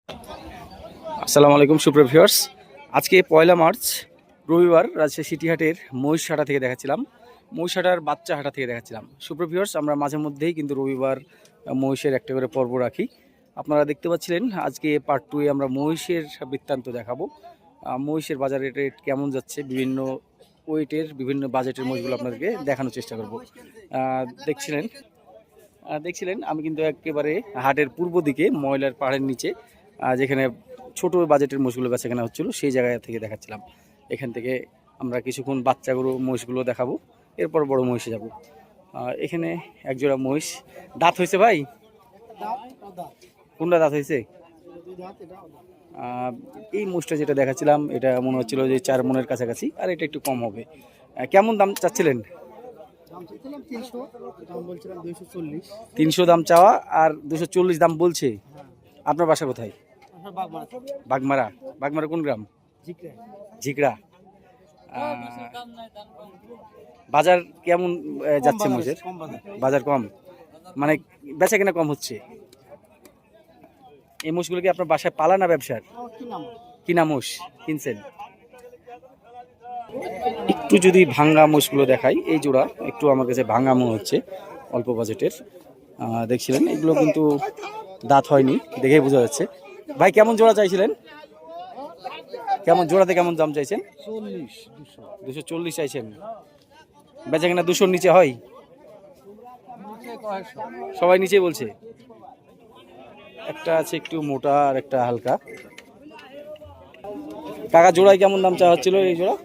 আসসালামু আলাইকুম সুপ্রিয় ভিউয়ার্স। আজকে 1 মার্চ রবিবার রাজশাহী সিটিহাটের মহিষহাটা থেকে দেখাচ্ছিলাম, মহিষহাটার বাচ্চা হাটা থেকে দেখাচ্ছিলাম। সুপ্রিয় ভিউয়ার্স, আমরা মাঝে মধ্যেই কিন্তু রবিবার মহিষের একটা করে পর্ব রাখি। আপনারা দেখতে পাচ্ছিলেন আজকে পার্ট 2 আমরা মহিষের বৃত্তান্ত দেখাবো। মহিষের বাজারের রেট কেমন যাচ্ছে, বিভিন্ন ওয়েটের বিভিন্ন বাজেটের মহিষগুলো আপনাদেরকে দেখানোর চেষ্টা করব। দেখছিলেন আমি কিন্তু একেবারে হাটের পূর্ব দিকে ময়লার পাহাড়ের নিচে, যেখানে ছোট বাজেটের মোষগুলো বেচাকেনা হচ্ছিল সেই জায়গা থেকে দেখাচ্ছিলাম। এখান থেকে আমরা কিছুক্ষণ বাচ্চা গরু মহিষগুলো দেখাবো, এরপর বড় মহিষে যাব। এখানে একজোড়া মহিষ দাঁত হয়েছে ভাই, কোনটা দাঁত হয়েছে? এই মোষটা যেটা দেখাচ্ছিলাম এটা মনে হচ্ছিল যে 4 মনের কাছাকাছি, আর এটা একটু কম হবে। কেমন দাম চাচ্ছিলেন? 300 দাম চাওয়া আর 240 দাম বলছে। আপনার বাসা কোথায়? বাগমারা। বাগমারা কোন গ্রাম? ঝিকড়া। বাজার কেমন যাচ্ছে মোষের? বাজার কম, মানে বেচা কিনা কম হচ্ছে। এই মোষগুলো কি আপনার বাসায় পালা না ব্যবসার? কিনা মোষ কিনছেন? একটু যদি ভাঙ্গা মোষগুলো দেখাই, এই জোড়া একটু আমার কাছে ভাঙ্গা মনে হচ্ছে, অল্প বাজেটের। দেখছিলেন এগুলো কিন্তু দাঁত হয়নি, দেখেই বোঝা যাচ্ছে। ভাই কেমন জোড়া চাইছিলেন? কেমন জোড়াতে কেমন দাম চাইছেন? 240 চাইছেন। বেচা কিনা 200-র নিচে হয়? সবাই নিচে বলছে। একটা আছে একটু মোটা আর একটা হালকা। কাকা জোড়ায় কেমন দাম চাওয়া হচ্ছিল? এই জোড়া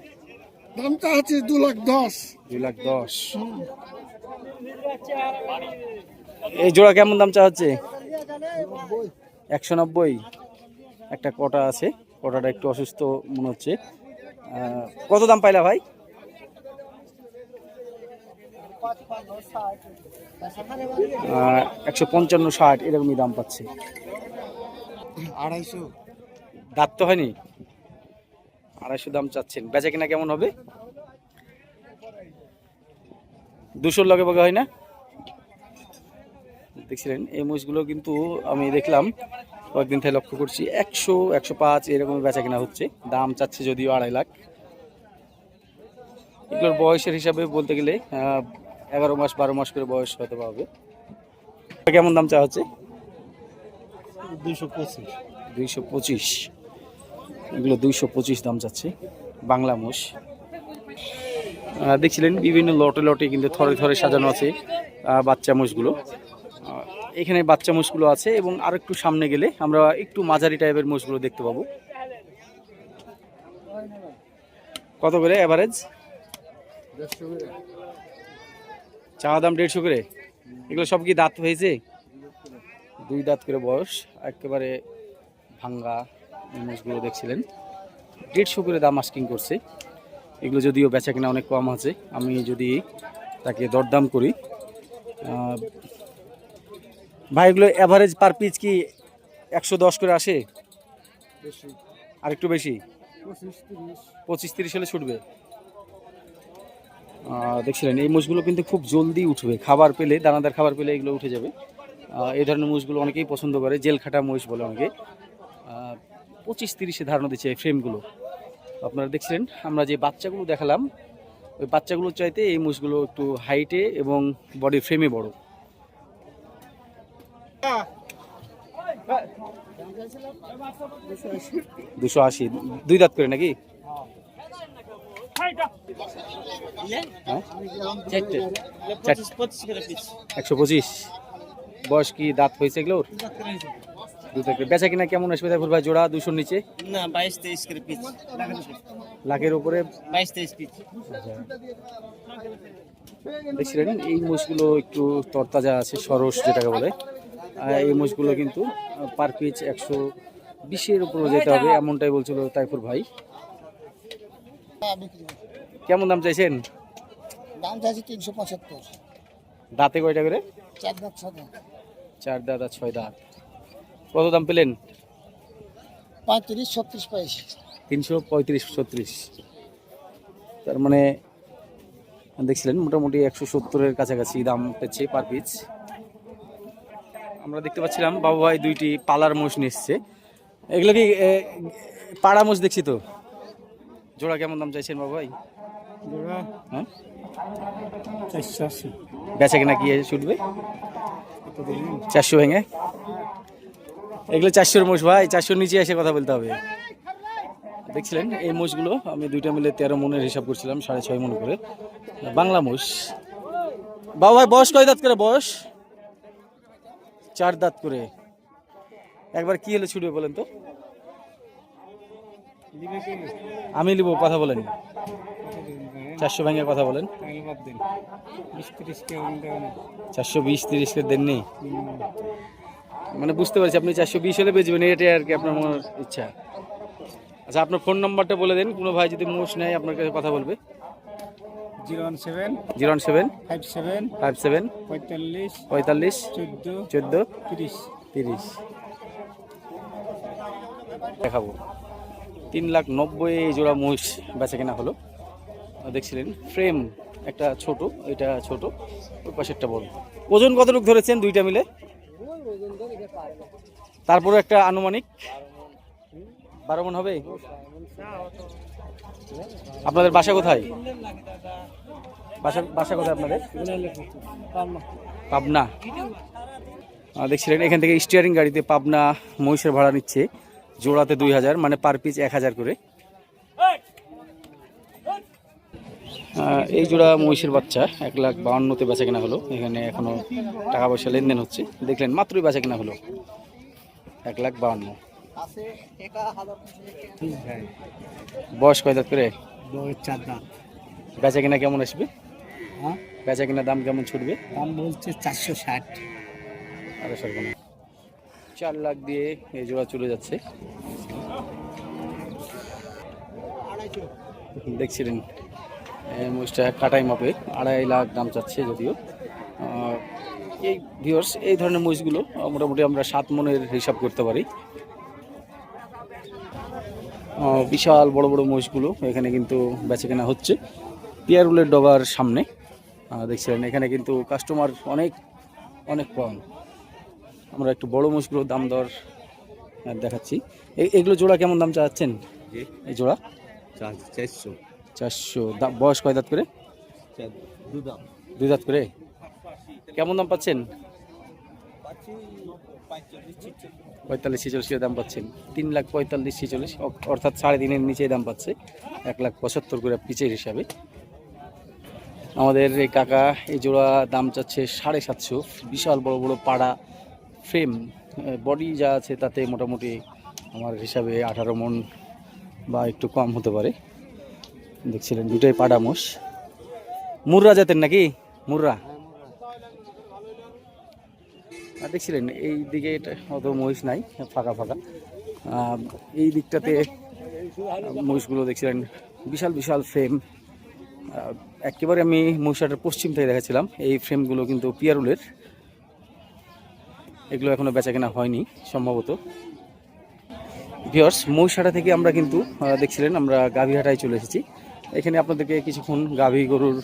দামটা আছে 2,10,000। 2,10,000। এই জোড়া কেমন দাম চাওয়া হচ্ছে? 190। একটা কটা আছে, কটাটা একটু অসুস্থ মনে হচ্ছে। কত দাম পাইলা ভাই? 155-60 এরকমই দাম পাচ্ছে। 250। দাঁত তো হয়নি, 250 দাম চাচ্ছেন। বেচা কিনা কেমন হবে? 200-র লগে বগে হয় না? দেখছিলেন এই মোষগুলো কিন্তু আমি দেখলাম কয়েকদিন থেকে লক্ষ্য করছি 100-105 এরকম বেচা কিনা হচ্ছে। দাম চাচ্ছে যদিও 2.5 লাখ। এগুলোর বয়সের হিসাবে বলতে গেলে 11 মাস 12 মাস করে বয়স হতে পারবে। কেমন দাম চাওয়া হচ্ছে? 225। এগুলো 225 দাম চাচ্ছে, বাংলা মোষ। দেখছিলেন বিভিন্ন লটে লটে কিন্তু থরে থরে সাজানো আছে বাচ্চা মোষগুলো। এখানে বাচ্চা মোষগুলো আছে এবং আর একটু সামনে গেলে আমরা একটু মাঝারি টাইপের মোষগুলো দেখতে পাবো। কত করে এভারেজ? চাওয়া দাম 150 করে। এগুলো সব কি দাঁত হয়েছে? 2 দাঁত করে বয়স, একেবারে ভাঙ্গা মোষগুলো দেখছিলেন 150 করে দাম আস্কিং করছে। এগুলো যদিও বেচা কিনা অনেক কম আছে। আমি যদি তাকে দরদাম করি, ভাই এগুলো অ্যাভারেজ পার পিস কি 110 করে আসে? আর একটু বেশি, 25-30 হলে ছুটবে। দেখছিলেন এই মোষগুলো কিন্তু খুব জলদি উঠবে, খাবার পেলে, দানাদার খাবার পেলে এগুলো উঠে যাবে। এই ধরনের মোষগুলো অনেকেই পছন্দ করে, জেল খাটা মোষ বলে অনেকে। 25-30-এ ধারণা দিচ্ছে এই ফ্রেমগুলো। আপনারা দেখছিলেন আমরা যে বাচ্চাগুলো দেখালাম, ওই বাচ্চাগুলোর চাইতে এই মোষগুলো একটু হাইটে এবং বডি ফ্রেমে বড়। 280, 2 দাঁত করে নাকি? 125। বয়স কি দাঁত হয়েছে এগুলোর? বেচা কিনা কেমন আসবে ভাই? জোড়া 200-র নিচে না, 22-23 করে পিস। লাখের উপরে 22-23 পিস। দেখছিলেন এই মোষগুলো একটু তরতাজা আছে, সরস যেটাকে বলে। এই মোষগুলো কিন্তু পার পিস 120-এর উপরে যেতে হবে এমনটাই বলছিল তাইফুর ভাই। কেমন দাম চাইছেন? দাম চাইছি 375। দাঁতে কয়টা করে? 4 দাঁত 6 দাঁত। 4 দাঁত আর 6 দাঁত। কত দাম পেলেন? 35-36 পাইছি। 335-36। তার মানে দেখছিলেন মোটামুটি 170-এর কাছাকাছি দাম পেয়েছে পার পিস। আমরা দেখতে পাচ্ছিলাম বাবু ভাই 2টি পালার মোষ নিয়ে এসছে। এগুলো কি পাড়া মোষ দেখছি তো, জোড়া কেমন দাম চাইছেন বাবু ভাই? হ্যাঁ, 480। বেচা কিনা কি ছুটবে? 400 ভেঙে। এগুলো 400 মোষ ভাই, 400 নিচে এসে কথা বলতে হবে। দেখছিলেন এই মোষগুলো আমি দুইটা মিলে 13 মনের হিসাব করছিলাম, 6.5 মন করে বাংলা মোষ। বাবু ভাই বয়স কয় দাঁত করে? বয়স 4 দাঁত করে। একবার কি হলে ছুটবে বলেন তো? আমি নিব, কথা বলেন। 400 ভেঙে কথা বলেন। 420-30 কে দেননি মানে বুঝতে পারছি আপনি 420 হলে বেচবেন, এটাই আর কি আপনার মনের ইচ্ছা। আচ্ছা আপনার ফোন নাম্বারটা বলে দেন, কোনো ভাই যদি মোষ নেয় আপনার কাছে কথা বলবে। 017 017 57 57 45 45 14 14 30। 30 দেখাবো। 3,90,000 এই জোড়া মোষ বেচা কেনা হলো। দেখছিলেন ফ্রেম একটা ছোট, এটা ছোট, ওই পাশেরটা বড়। ওজন কতটুকু ধরেছেন দুইটা মিলে? তারপরে একটা আনুমানিক 12 মণ হবে। আপনাদের বাসা কোথায়? বাসা কোথায় আপনাদের? পাবনা। দেখছিলেন এখান থেকে স্টিয়ারিং গাড়িতে পাবনা মহিষের ভাড়া নিচ্ছে জোড়াতে 2000, মানে পার পিস 1000 করে। এই জোড়া মহিষের বাচ্চা 1,52,000-তে বেচা কেনা হলো। এখানে এখনো টাকা পয়সা লেনদেন হচ্ছে, দেখলেন মাত্রই বেচা কেনা হলো 1,52,000। বয়স কয় দাঁত করে? 4 দাঁত। বেচা কেনা কেমন আসবে? হ্যাঁ, বেচা কেনা দাম কেমন ছুটবে? দাম বলছে 460। আরে সর 4 লাখ দিয়ে এই জোড়া চলে যাচ্ছে। দেখছিলেন মহিষটা কাটাই মাপে 2.5 লাখ দাম চাচ্ছে। যদিও এই ভিউয়ার্স এই ধরনের মহিষগুলো মোটামুটি আমরা 7 মনের হিসাব করতে পারি। বিশাল বড় বড় মহিষগুলো এখানে কিন্তু বেচা কেনা হচ্ছে পিয়ারুলের ডগার সামনে। দেখছিলেন এখানে কিন্তু কাস্টমার অনেক অনেক কম। আমরা একটু বড় মহিষগুলোর দাম দর দেখাচ্ছি। এগুলো জোড়া কেমন দাম চাচ্ছেন? এই জোড়া 400। বয়স কয় দাঁত করে? 2 দাঁত করে। কেমন দাম পাচ্ছেন? 45-46 দাম পাচ্ছেন। 3,45,46, অর্থাৎ 3.5-এর নিচে দাম পাচ্ছে। 1,75,000 করে পিচের হিসাবে। আমাদের এই কাকা এই জোড়া দাম চাচ্ছে 750। বিশাল বড় বড় পাড়া ফ্রেম, বডি যা আছে তাতে মোটামুটি আমার হিসাবে 18 মণ বা একটু কম হতে পারে। দেখছিলেন দুটাই পাড়া মোষ, মুর্রা জাতের নাকি? মুর্রা। আর দেখছিলেন এই দিকে অত মহিষ নাই, ফাঁকা ফাঁকা। এই দিকটাতে মহিষগুলো দেখছিলেন বিশাল বিশাল ফ্রেম। একেবারে আমি মহিষাটার পশ্চিম থেকে দেখাচ্ছিলাম। এই ফ্রেমগুলো কিন্তু পিয়ারুলের, এগুলো এখনো বেচা কেনা হয়নি সম্ভবত। ভিউয়ার্স মহিষাটা থেকে আমরা কিন্তু দেখছিলেন আমরা গাভীহাটায় চলে এসেছি। এখানে আপনাদেরকে কিছুক্ষণ গাভী গরুর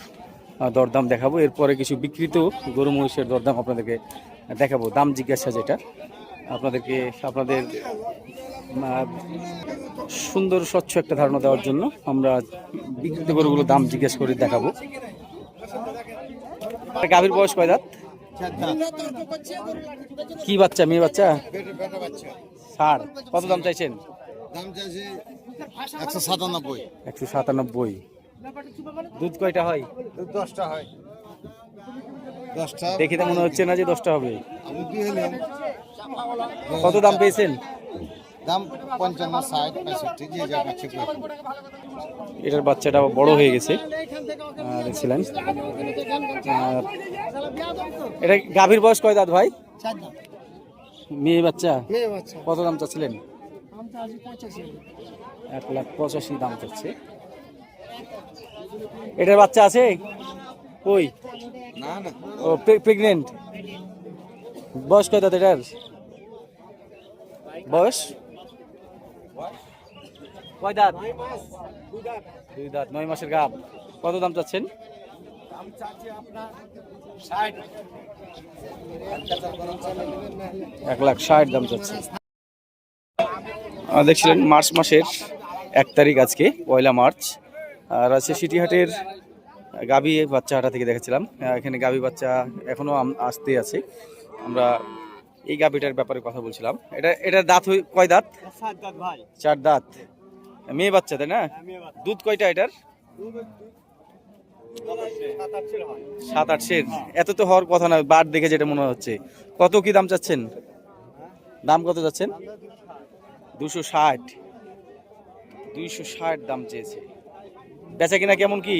দরদাম দেখাবো, এরপরে কিছু বিকৃত গরু মহিষের দরদাম আপনাদেরকে দেখাবো। দাম জিজ্ঞাসা যেটা আপনাদেরকে আপনাদের সুন্দর স্বচ্ছ একটা ধারণা দেওয়ার জন্য আমরা বিকৃত গরুগুলোর দাম জিজ্ঞেস করে দেখাবো। গাভীর বয়স কয় দাঁত? কি বাচ্চা? মেয়ে বাচ্চা? ষাঁড়। কত দাম চাইছেন? দাম চাইছে 197। 197। দুধ কয়টা হয়? 10টা হয়। 10টা দেখে তো মনে হচ্ছে না যে 10টা হবে। আমি দিয়ে এলাম। কত দাম পেয়েছেন? দাম 55, 60, 65 যে যা পাচ্ছে। এটার বাচ্চাটা বড় হয়ে গেছে দেখছিলেন। এটা গাভীর বয়স কয় দাঁত ভাই? 4 দাঁত। মেয়ে বাচ্চা। মেয়ে বাচ্চা। কত দাম চাচ্ছিলেন? দাম চাইছে 85। 1,85,000 দাম চাচ্ছে। এটার বাচ্চা আছে কই? না না, ও প্রেগনেন্ট। বয়স কয় দাঁত এটার? বয়স কয় দাঁত? 2 দাঁত। 9 মাসের গাভ। কত দাম চাচ্ছেন? দাম চাইছে আপনার 60। 1,60,000 দাম চাচ্ছে। দেখছিলেন মার্চ মাসের 1 তারিখ, আজকে 1 মার্চ। রাজশাহী সিটিহাটের গাভী বাচ্চা হাটা থেকে দেখাচ্ছিলাম। এখানে গাভী বাচ্চা এখনো আসতে আছে। আমরা এই গাভীটার ব্যাপারে কথা বলছিলাম। এটার দাঁত কয় দাঁত? 7 দাঁত ভাই। 4 দাঁত। মেয়ে বাচ্চা, তাই না? দুধ কয়টা এটার? 7-8 সের। এত তো হওয়ার কথা না, বার দেখে যেটা মনে হচ্ছে। কত কি দাম চাচ্ছেন? দাম কত যাচ্ছেন? 260। 260 দাম চেয়েছে। বেচা কিনা কেমন কি?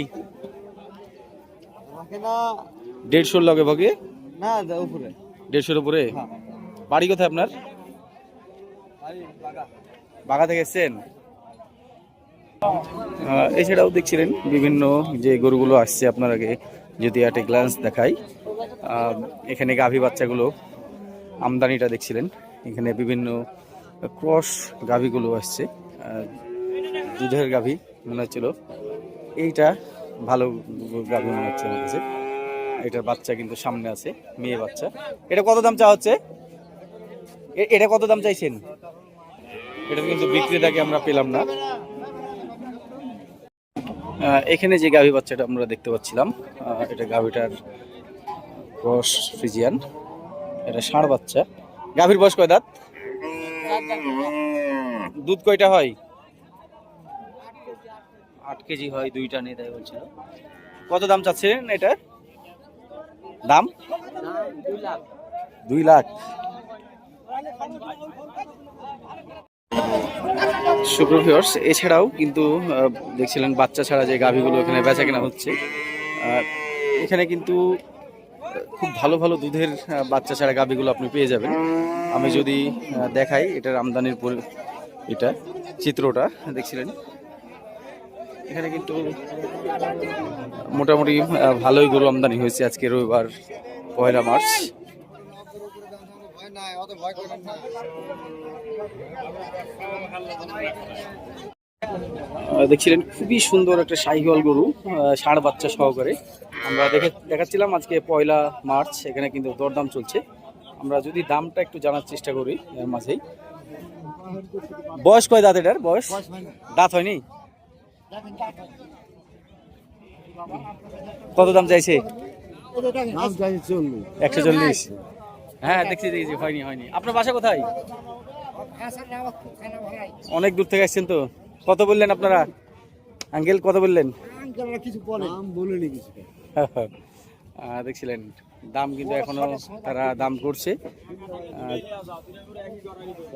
150 লগে ভগে? না উপরে। 150-এর উপরে? বাড়ি কোথায় আপনার? বাগা থেকে এসছেন? এছাড়াও দেখছিলেন বিভিন্ন যে গরুগুলো আসছে, আপনার আগে যদি একটা গ্লান্স দেখাই। এখানে গাভী বাচ্চাগুলো আমদানিটা দেখছিলেন। এখানে বিভিন্ন ক্রস গাভীগুলো আসছে। দুধের গাভী মনে হচ্ছিল। এইটা ভালো গাভী মনে হচ্ছে আমার কাছে। এটার বাচ্চা কিন্তু সামনে আছে, মেয়ে বাচ্চা। এটা কত দাম চা হচ্ছে? এটা কত দাম চাইছেন? এটা কিন্তু বিক্রেতাকে আমরা পেলাম না। এখানে যে গাভী বাচ্চাটা আমরা দেখতে পাচ্ছিলাম, এটা গাভীটার ক্রস ফ্রিজিয়ান। এটা ষাঁড় বাচ্চা। গাভীর বয়স কয় দাঁত? দুধ কয়টা হয়? 8 কেজি হয়, 2টা নিয়ে তাই বলছিল। কত দাম চাচ্ছেন এটা? দাম 2 লাখ। সুপ্রভিয়র্স, এছাড়াও কিন্তু দেখছিলেন বাচ্চা ছাড়া যে গাভীগুলো এখানে বেচা কেনা হচ্ছে। এখানে কিন্তু খুব ভালো ভালো দুধের বাচ্চা ছাড়া গাভীগুলো আপনি পেয়ে যাবেন। আমি যদি দেখাই এটার আমদানির এটা চিত্রটা দেখছিলেন, এখানে কিন্তু মোটামুটি ভালোই গরু আমদানি হয়েছে আজকে রবিবার 1 মার্চ। দেখছিলেন খুবই সুন্দর একটা শাহিওয়াল গরু, ষাঁড় বাচ্চা সহকারে। আমরা দেখাচ্ছিলাম আজকে 1 মার্চ। এখানে কিন্তু দরদাম চলছে। আমরা যদি দামটা একটু জানার চেষ্টা করি এর মাঝেই। বয়স কয় দাঁত এটার? বয়স দাঁত হয়নি। কত দাম চাইছে? 140। হ্যাঁ দেখছি হয়নি। আপনার বাসা কোথায়? অনেক দূর থেকে আসছেন তো। কত বললেন আপনারা? আঙ্কেল কত বললেন? দেখছিলেন দাম কিন্তু এখনো তারা দাম করছে।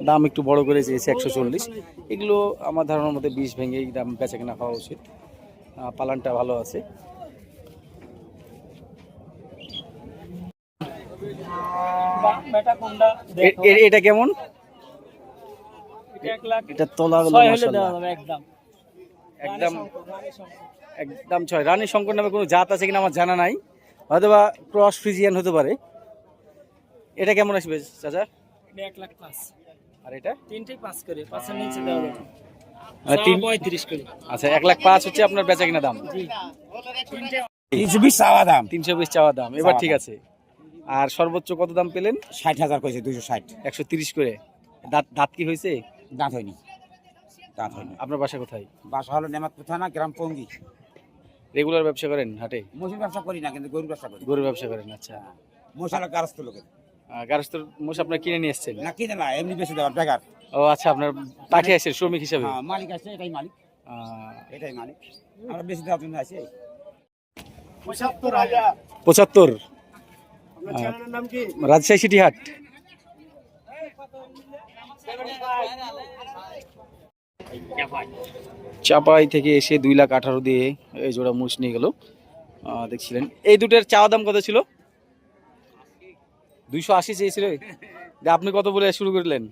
দাম একটু বড় করে চেয়েছে 140। এগুলো আমার ধারণার মধ্যে 20 ভেঙে দাম বেচা কেনা হওয়া উচিত। পালানটা ভালো আছে। এটা কেমন? এটা তোলা একদম 6। রানী শঙ্কর নামে কোনো জাত আছে কিনা আমার জানা নাই, হয়তো বা ক্রস ফ্রিজিয়ান হতে পারে। এটা কেমন আসবে চাচা? 1,05,000। আর এটা 3.5 করে, 5 এর নিচে দেওয়া যাবে। 35 করে। আচ্ছা 1,05,000 হচ্ছে আপনার বেচা কিনা দাম। 320 চাওয়া দাম। 320 চাওয়া দাম। এবার ঠিক আছে। আর সর্বোচ্চ কত দাম পেলেন? 60,000 কইছে। 260। 130 করে। দাঁত কি হয়েছে? দাঁত হয়নি। আপনার বাসা কোথায়? বাসা হলো নেমাতপুর থানা, গ্রাম পঙ্গি। রেগুলার ব্যবসা করেন হাটে? মশির ব্যবসা করি না, কিন্তু গরুর ব্যবসা করি। গরুর ব্যবসা করেন, আচ্ছা। মশালা গারস্থ লোকের। গারস্থর মোষ আপনার কিনে নিয়ে এসেছেন? না কিনে না, এমনি বেশি দেওয়ার বেকার। ও আচ্ছা, আপনার পাঠিয়ে আসছেন শ্রমিক হিসাবে? হ্যাঁ, মালিক আছে, এটাই মালিক। আমরা বেশি দেওয়ার জন্য আছি। 75। রাজশাহী সিটি হাট। চাপাই থেকে এসে 2,18,000 দিয়ে এই জোড়া মোষ নিয়ে গেল। দেখছিলেন এই দুটোর চাওয়া দাম কত ছিল? 280 চেয়েছিল। আপনি কত বলে শুরু করলেন?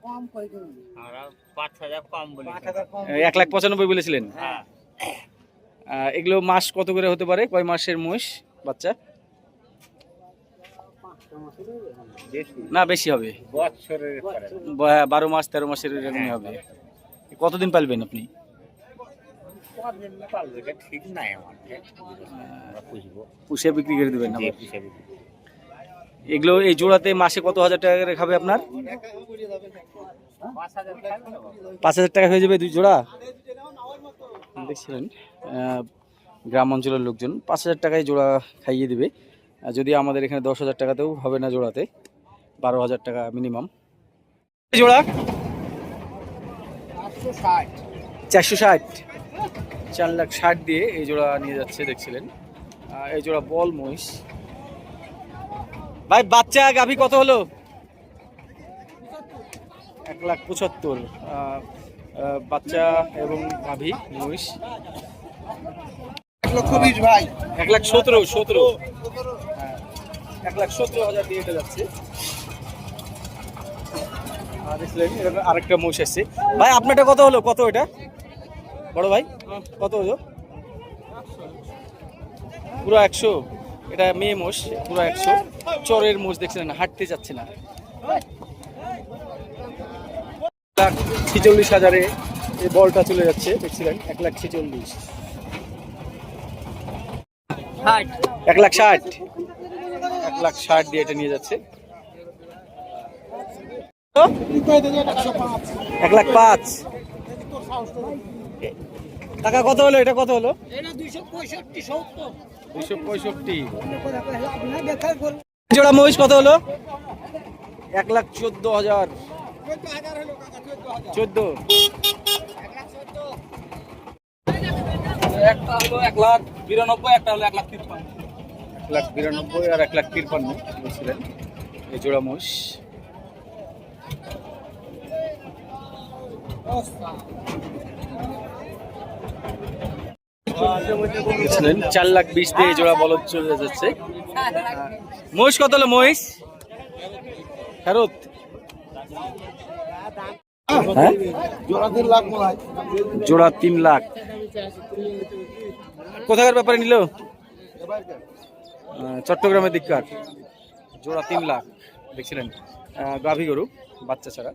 1,95,000 বলেছিলেন। এগুলো মাস কত করে হতে পারে? কয় মাসের মোষ বাচ্চা? না বেশি হবে, 12 মাস 13 মাসের এরকমই হবে। কতদিন পালবেন আপনি? পুষে বিক্রি করে দেবেন? এগুলো এই জোড়াতে মাসে কত হাজার টাকা করে খাবে আপনার? 5,000 টাকা হয়ে যাবে 2 জোড়া। দেখছিলেন গ্রাম অঞ্চলের লোকজন 5,000 টাকায় জোড়া খাইয়ে দিবে। যদি আমাদের এখানে 10,000 টাকাতেও হবে না জোড়াতে, 12,000 টাকা মিনিমাম। জোড়া 460, 4,60,000 দিয়ে এই জোড়া নিয়ে যাচ্ছে। দেখছিলেন এই জোড়া বল মহিষ। ভাই বাচ্চা গাভী কত হলো? 1,75,000 বাচ্চা এবং গাভী মহিষ। 1,20,000 ভাই। 1,17,000 1,17,000 দিয়ে এটা যাচ্ছে। দেখলেন এরকম আরেকটা মহিষ আসছে। ভাই আপনারটা কত হলো? কত এটা বড় ভাই কত হলো? পুরো 100। এটা মেয়ে মোষ, পুরো 100 চরের মোষ। দেখছিলেন হাঁটতে যাচ্ছে না। 1,46,000 এই বলটা চলে যাচ্ছে। দেখছিলেন 1,46,000, 1,60,000, 1,60,000 দিয়ে এটা নিয়ে যাচ্ছে। 1,05,000 টাকা কত হলো? এটা কত হলো? 265। জোড়া মহিষ কত হলো? 1,14,000, 14। একটা হলো 1,92,000, একটা হলো 1,53,000। 1,92,000 আর 1,53,000 বলছিলেন এই জোড়া মহিষ। বুঝছিলেন 4,20,000 দিয়ে এই জোড়া বলদ চলে যাচ্ছে। মহিষ কত হলো? মহিষ ফেরত হ্যাঁ? জোড়া 3 লাখ মনে হয়। জোড়া 3 লাখ। কোথাকার ব্যাপারে নিল? চট্টগ্রামের দিককার। জোড়া 3 লাখ। দেখছিলেন গাভী গরু বাচ্চা ছাড়া।